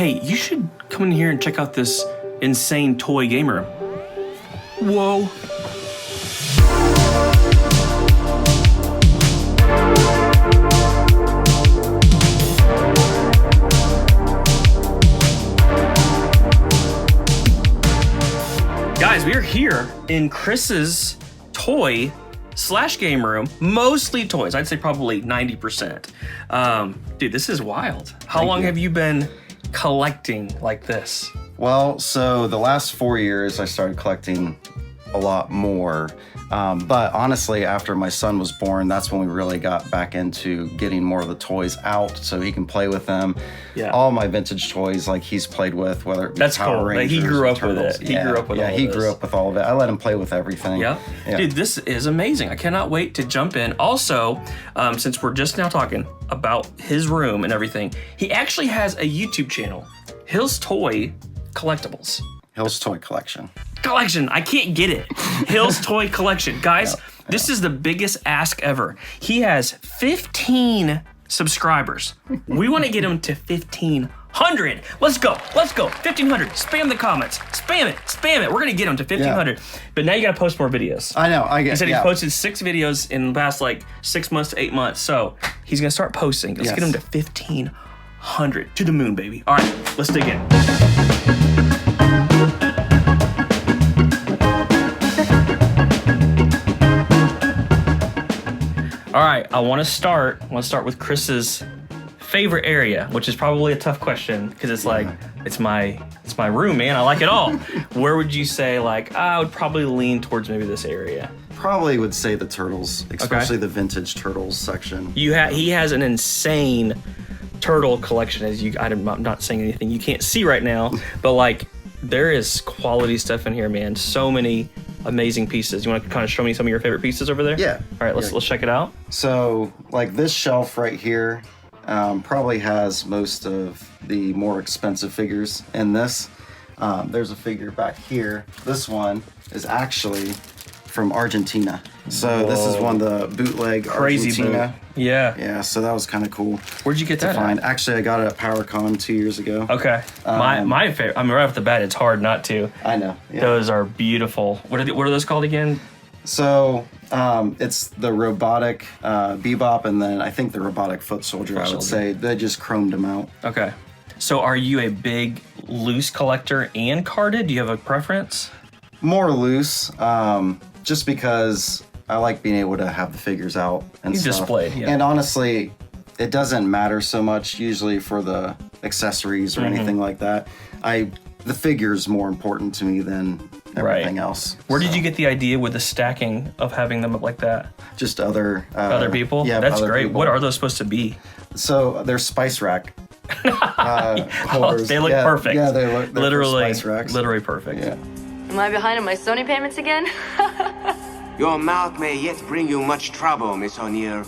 hey, you should come in here and check out this insane toy game room. Whoa. Guys, we are here in Chris's toy/game room, mostly toys. I'd say probably 90%. Dude, this is wild. How long have you been collecting like this? Well, so the last 4 years I started collecting a lot more. But honestly, after my son was born, that's when we really got back into getting more of the toys out so he can play with them. Yeah. All my vintage toys, like he's played with, whether it be That's Power cool. Rangers, He grew up with Turtles. it. He grew up with all he this. grew up with all of it. I let him play with everything. Yeah. Dude, this is amazing. I cannot wait to jump in. Also, since we're just now talking about his room and everything, he actually has a YouTube channel, Hill's Toy Collectibles. Hill's Toy Collection. I can't get it. Hill's Toy Collection. Guys, this is the biggest ask ever. He has 15 subscribers. We want to get him to 1,500. Let's go. 1,500. Spam the comments. Spam it. We're going to get him to 1,500. Yeah. But now you got to post more videos. I know. He said he posted 6 videos in the past 6 months to 8 months. So he's going to start posting. Let's get him to 1,500. To the moon, baby. All right, let's dig in. All right, I want to start with Chris's favorite area, which is probably a tough question because it's it's my room, man. I like it all. Where would you say I would probably lean towards maybe this area? Probably would say the turtles, especially the vintage turtles section. He has an insane turtle collection. I'm not saying anything you can't see right now, but there is quality stuff in here, man. So many amazing pieces. You want to kind of show me some of your favorite pieces over there? Yeah. All right, let's check it out. So, this shelf right here probably has most of the more expensive figures in this. There's a figure back here. This one is actually from Argentina. So this is one of the bootleg Crazy Argentina. boot. Yeah. Yeah, so that was kind of cool. Where'd you get that at? Actually, I got it at PowerCon 2 years ago. Okay. My favorite, right off the bat, it's hard not to. I know. Yeah. Those are beautiful. What are those called again? So it's the robotic Bebop and then I think the robotic Foot Soldier, I would say. They just chromed them out. Okay. So are you a big loose collector and carded? Do you have a preference? More loose, just because I like being able to have the figures out and stuff. Displayed, yeah. And honestly, it doesn't matter so much usually for the accessories or anything like that. The figure's more important to me than everything else. Where did you get the idea with the stacking of having them up like that? Just other people? Yeah, that's great. People. What are those supposed to be? So they're spice rack. Holders. They look perfect. Yeah, they're literally spice racks. Literally perfect. Yeah. Am I behind on my Sony payments again? Your mouth may yet bring you much trouble, Miss O'Neill.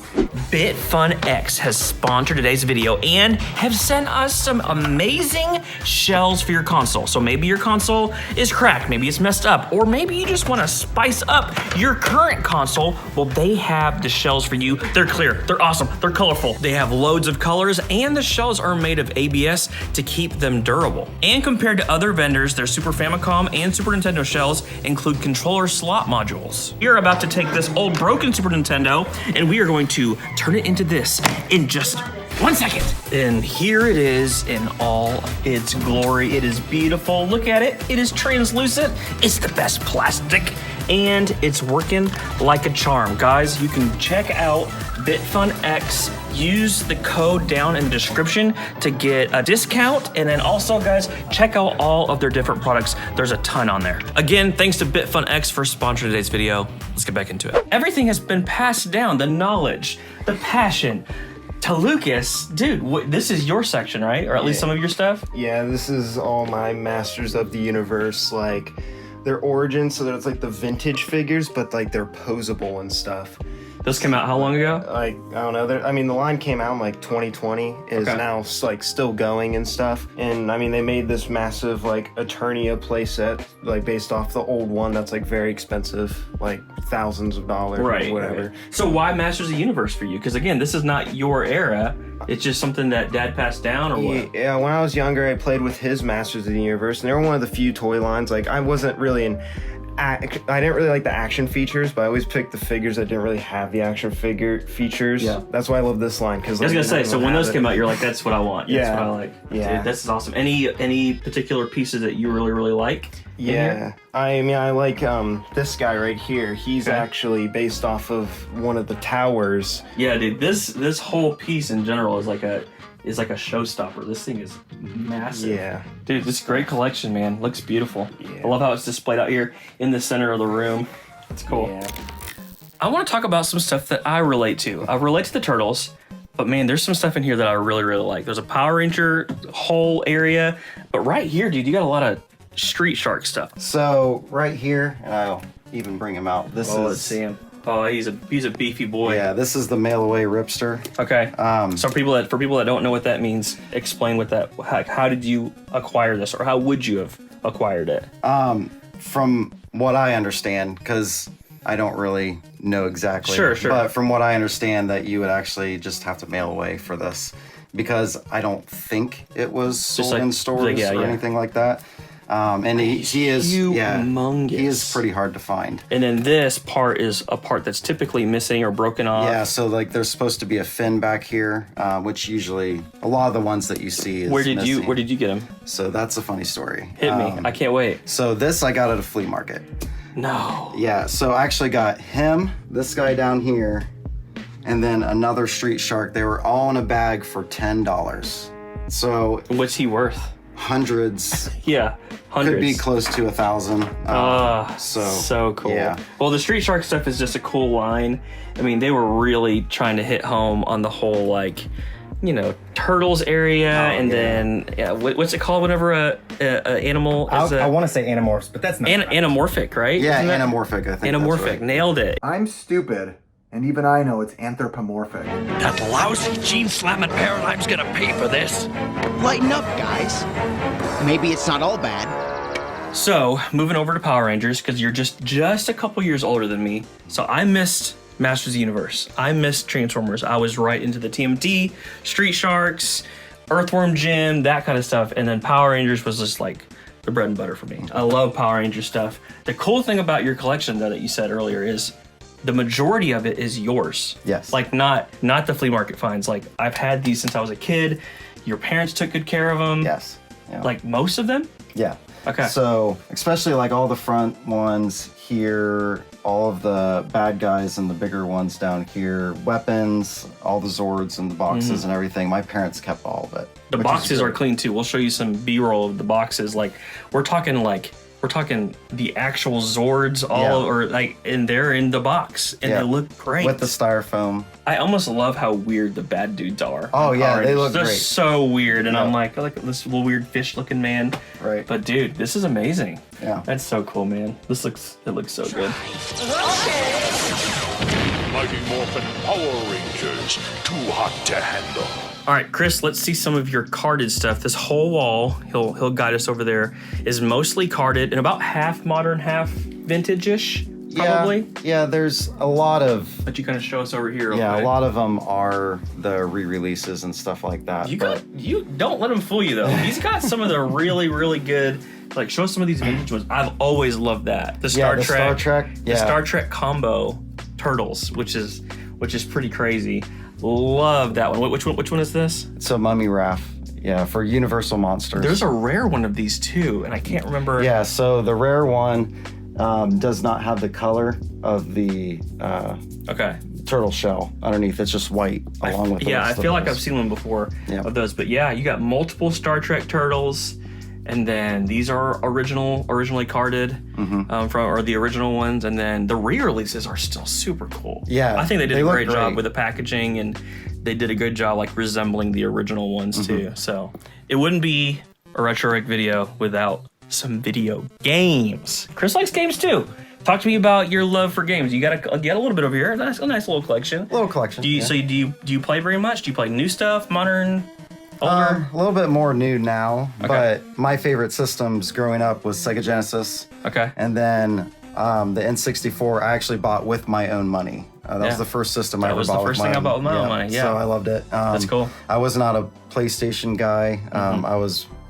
BitFunX has sponsored today's video and have sent us some amazing shells for your console. So maybe your console is cracked, maybe it's messed up, or maybe you just want to spice up your current console. Well, they have the shells for you. They're clear, they're awesome, they're colorful. They have loads of colors, and the shells are made of ABS to keep them durable. And compared to other vendors, their Super Famicom and Super Nintendo shells include controller slot modules. We're about to take this old broken Super Nintendo, and we are going to turn it into this in just 1 second. And here it is in all its glory. It is beautiful. Look at it. It is translucent. It's the best plastic, and it's working like a charm. Guys, you can check out BitFunX. Use the code down in the description to get a discount. And then also, guys, check out all of their different products. There's a ton on there. Again, thanks to BitFunX for sponsoring today's video. Let's get back into it. Everything has been passed down. The knowledge, the passion. To Lucas, dude, this is your section, right? Or at least some of your stuff? Yeah, this is all my Masters of the Universe, their origins, so that it's the vintage figures, but they're posable and stuff. This came out how long ago? Like, I don't know. I mean, the line came out in like 2020. Is now like still going and stuff. And I mean, they made this massive like Eternia playset, like based off the old one that's like very expensive, like thousands of dollars or whatever. Right. So why Masters of the Universe for you? Because again, this is not your era. It's just something that Dad passed down, or what? Yeah, when I was younger, I played with his Masters of the Universe, and they were one of the few toy lines. Like, I wasn't really I didn't really like the action features, but I always picked the figures that didn't really have the action figure features. Yeah. That's why I love this line. Because I was gonna say, so when those came out, you're like, that's what I want. Yeah. That's what I like. Yeah. Dude, this is awesome. Any particular pieces that you really like? Yeah. I mean, I like this guy right here. He's actually based off of one of the towers. Yeah, dude. This whole piece in general is like a showstopper. This thing is massive. Yeah. Dude, this great collection, man. Looks beautiful. Yeah. I love how it's displayed out here in the center of the room. It's cool. Yeah. I want to talk about some stuff that I relate to. I relate to the turtles, but man, there's some stuff in here that I really like. There's a Power Ranger whole area, but right here, dude, you got a lot of Street Shark stuff. So right here, and I'll even bring him out. This is. Let's see him. Oh, he's a beefy boy. Yeah, this is the mail away Ripster. Okay. So for people that don't know what that means, explain what that. How did you acquire this, or how would you have acquired it? From what I understand, because I don't really know exactly. Sure. But from what I understand, that you would actually just have to mail away for this, because I don't think it was sold like- in stores or anything like that. And he is humongous. He is pretty hard to find. And then this part is a part that's typically missing or broken off. Yeah, so like there's supposed to be a fin back here, which usually a lot of the ones that you see is Where did missing. you get him? So that's a funny story. Hit me. I can't wait. So this I got at a flea market. No. Yeah, so I actually got him, this guy down here, and then another Street Shark. They were all in a bag for $10. So What's he worth? hundreds. Yeah, hundreds. Could be close to 1,000. So cool. Yeah. Well, the Street Shark stuff is just a cool line. I mean, they were really trying to hit home on the whole, like, turtles area, then what's it called whenever a animal is I want to say Animorphs, but that's not anamorphic, right? Yeah, Isn't that- anamorphic, I think. Anamorphic, That's right. nailed it. I'm stupid, and even I know it's anthropomorphic. That lousy gene-slamming paradigm's gonna pay for this. Lighten up, guys. Maybe it's not all bad. So, moving over to Power Rangers, because you're just a couple years older than me. So I missed Masters of the Universe. I missed Transformers. I was right into the TMT, Street Sharks, Earthworm Jim, that kind of stuff. And then Power Rangers was just like the bread and butter for me. I love Power Rangers stuff. The cool thing about your collection, though, that you said earlier is the majority of it is yours. Yes. Like not the flea market finds. Like I've had these since I was a kid. Your parents took good care of them. Yes. Yeah. Like most of them? Yeah. Okay. So, especially like all the front ones here, all of the bad guys and the bigger ones down here, weapons, all the Zords and the boxes and everything. My parents kept all of it. The boxes are clean too. We'll show you some B-roll of the boxes. Like we're talking the actual Zords, and they're in the box, and they look great with the styrofoam. I almost love how weird the bad dudes are. Oh yeah, they look They're great. so weird, and I'm like, I like this little weird fish-looking man. Right. But dude, this is amazing. Yeah. That's so cool, man. It looks so good. Mighty Morphin Power Rangers, too hot to handle. All right, Chris, let's see some of your carded stuff. This whole wall, he'll guide us over there, is mostly carded and about half modern, half vintage-ish, probably. Yeah, there's a lot of... But you kind of show us over here. Yeah, okay? a lot of them are the re-releases and stuff like that. You don't let him fool you, though. He's got some of the really, really good... Like, show us some of these vintage ones. I've always loved that. The Star Trek combo Turtles, which is pretty crazy. Love that one. Which one is this? It's a Mummy Raff. Yeah, for Universal Monsters. There's a rare one of these too, and I can't remember. Yeah, so the rare one does not have the color of the turtle shell underneath. It's just white along with the Yeah, I rest of feel like those. I've seen one before of those. But yeah, you got multiple Star Trek Turtles. And then these are originally carded from the original ones, and then the re-releases are still super cool. Yeah, I think they did a great job great. with the packaging, and they did a good job like resembling the original ones too. So it wouldn't be a Retro Rick video without some video games. Chris likes games too. Talk to me about your love for games. You got a little bit over here. A nice little collection. Little collection. Do you yeah. so do you play very much? Do you play new stuff, modern, older? A little bit more new now, Okay. but my favorite systems growing up was Sega Genesis. Okay. And then the N64 I actually bought with my own money. That was the first system I ever bought. That was the first thing I bought with my own money. Yeah. So I loved it. That's cool. I was not a PlayStation guy.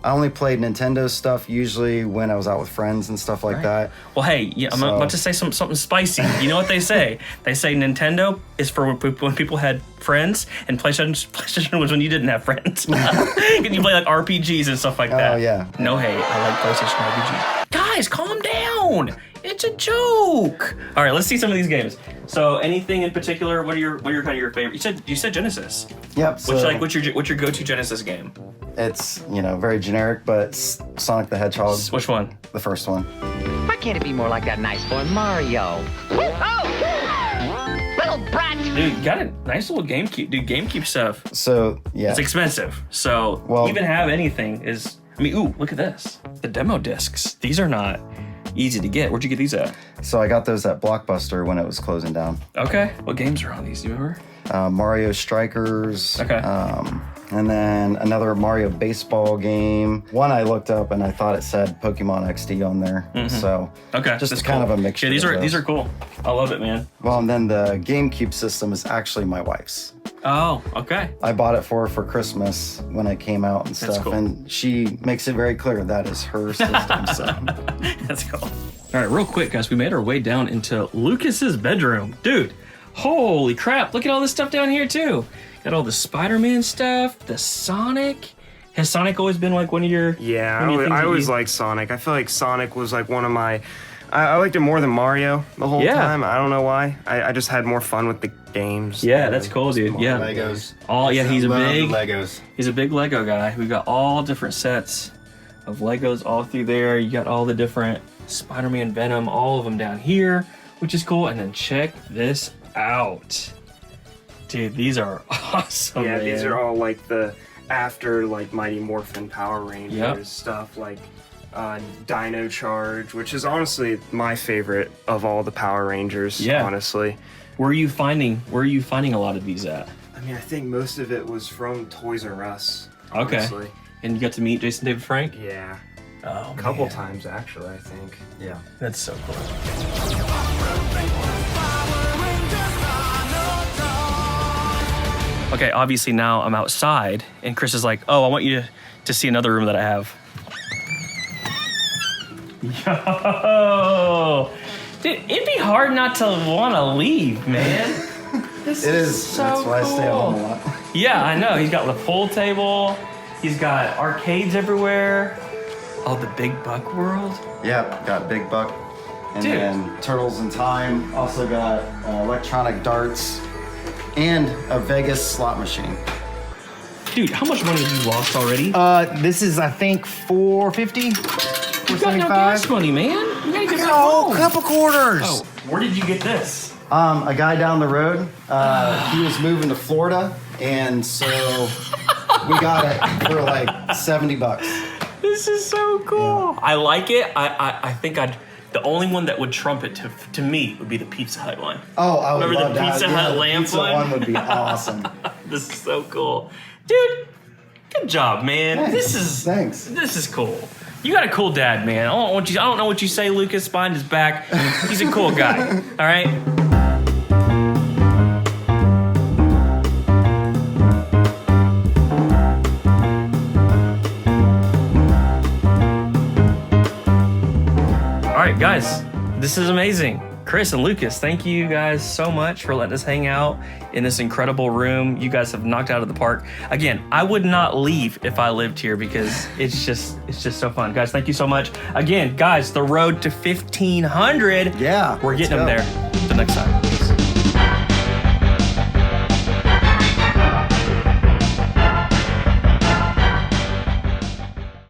I only played Nintendo stuff usually when I was out with friends and stuff like that. Well, hey, yeah, I'm about to say something spicy. You know what they say? They say Nintendo is for when people had friends, and PlayStation was when you didn't have friends. And you play like RPGs and stuff like that. Oh, yeah. No hate. I like PlayStation RPG. Guys, calm down. It's a joke. All right, let's see some of these games. So, anything in particular? What are your kind of your favorite? You said Genesis. Yep. So What's your go-to Genesis game? it's very generic, but Sonic the Hedgehog. Which one? The first one. Why can't it be more like that nice boy Mario? Oh! Little brat! Dude, you got a nice little GameCube. Dude, GameCube stuff. So yeah. It's expensive. So even have anything is. I mean, ooh, look at this. The demo discs. These are not easy to get. Where'd you get these at? So I got those at Blockbuster when it was closing down. Okay. What games are on these? Do you remember? Mario Strikers. Okay. And then another Mario baseball game. One I looked up and I thought it said Pokemon XD on there. So Okay. just that's kind cool. of a mixture. Yeah, of these are those. cool. I love it, man. Well, and then the GameCube system is actually my wife's. Oh, okay. I bought it for her for Christmas when it came out and stuff. cool. And she makes it very clear that is her system. So That's cool. All right, real quick, guys. We made our way down into Lucas's bedroom. Dude, holy crap. Look at all this stuff down here, too. Got all the Spider-Man stuff, the Sonic. Has Sonic always been like one of your... Yeah, one of your things I that always you- liked Sonic. I feel like Sonic was like one of my... I liked it more than Mario the whole Yeah. time. I don't know why. I just had more fun with the games. Yeah, that's cool, dude. Yeah. Legos. He's a Love big... Legos. He's a big Lego guy. We've got all different sets of Legos all through there. You got all the different Spider-Man, Venom, all of them down here, which is cool. And then check this out. Dude, these are awesome, Yeah, these man. are all like the after like Mighty Morphin Power Rangers Yep. stuff, like Dino Charge, which is honestly my favorite of all the Power Rangers. Yeah. Honestly, Where are you finding a lot of these at? I mean, I think most of it was from Toys R Us. Okay. Honestly. And you got to meet Jason David Frank? Yeah. Oh, A couple man. times actually, I think. yeah. That's so cool. Okay, obviously now I'm outside, and Chris is like, "Oh, I want you to see another room that I have." Yo, dude, it'd be hard not to want to leave, man. This It is. so That's why I stay home a cool. lot. Yeah, I know. He's got the pool table. He's got arcades everywhere. Oh, the Big Buck World. Yep, got Big Buck. And Dude. then Turtles in Time. Also got electronic darts and a Vegas slot machine. Dude, how much money have you lost already? This is, I think, $4.50? You got no gas money, man. You gotta get back home. Couple quarters. Oh, where did you get this? A guy down the road, he was moving to Florida, and so we got it for like $70. This is so cool. I like it. I think the only one that would trump it to me would be the Pizza Hut one. Oh, I would Remember love the that. Pizza Yeah, Hut the lamp pizza one? would be awesome. This is so cool. Dude, good job, man. Thanks. Thanks. This is cool. You got a cool dad, man. I don't know what you say, Lucas, behind his back. He's a cool guy. All right? All right, guys, this is amazing. Chris and Lucas, thank you guys so much for letting us hang out in this incredible room. You guys have knocked out of the park. Again, I would not leave if I lived here because it's just so fun. Guys, thank you so much. Again, guys, the road to 1,500. Yeah, We're let's getting them go. there. Till next time. Peace.